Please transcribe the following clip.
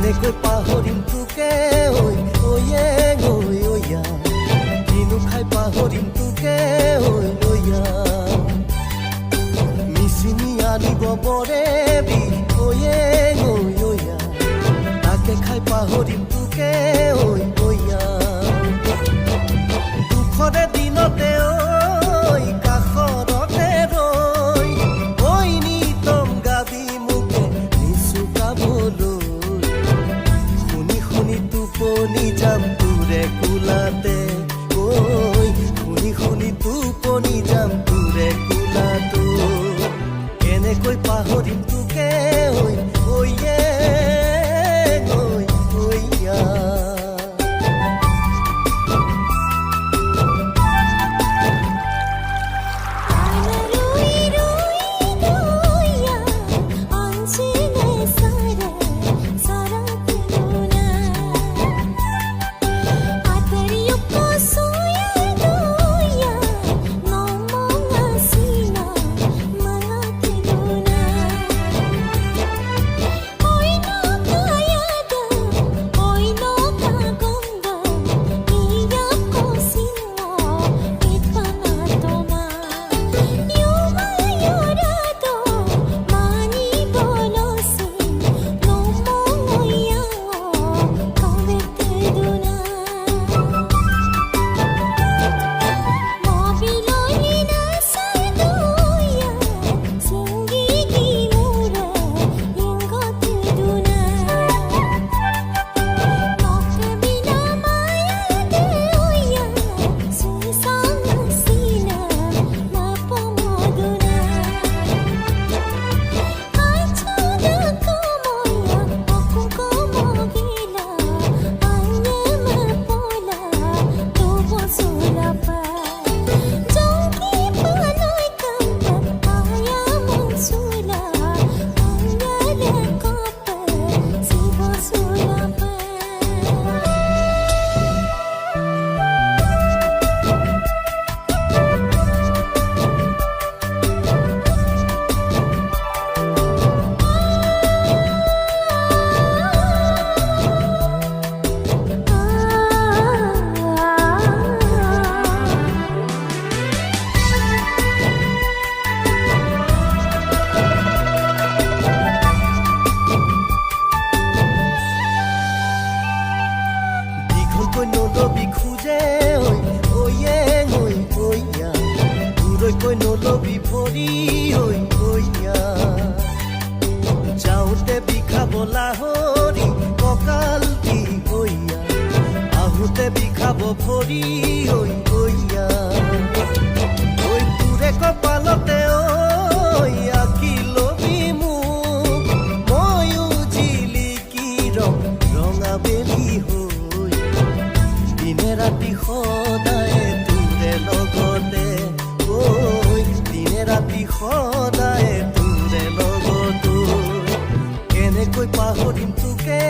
কেনেকৈ পাহৰিম তোকে ঐ ঐয়া কিনো খাই পাহৰিম তোকে ঐয়া মিচিনি আনিব বৰেবি ঐয়া তাকে খাই পাহৰিম তোকে ঐয়া দুখৰে দিনতে কাষৰতে ৰৈ নিতম গাবি মোকে নিচুকাবলৈ শুনি টোপনি যাম তোৰে কোলাতে শুনি টোপনি যাম তোৰে কোলাতো কেনেকৈ পাহৰিম তোকে ঐয়া নলবি খোজে ঐয়া দূৰৈকৈ নলবি ভৰি ঐয়া যাওঁতে বিষাব লাহৰি কঁকাল দি ঐয়া আহোঁতে বিষাব ভৰি ঐয়া তোৰে কপালতে আঁকি লবি মোক ময়ো জিলিকি ৰঙা বেলি দিনে ৰাতি সদায় তোৰে লগতে দিনে ৰাতি সদায় তোৰে লগতো কেনেকৈ পাহৰিম তোকে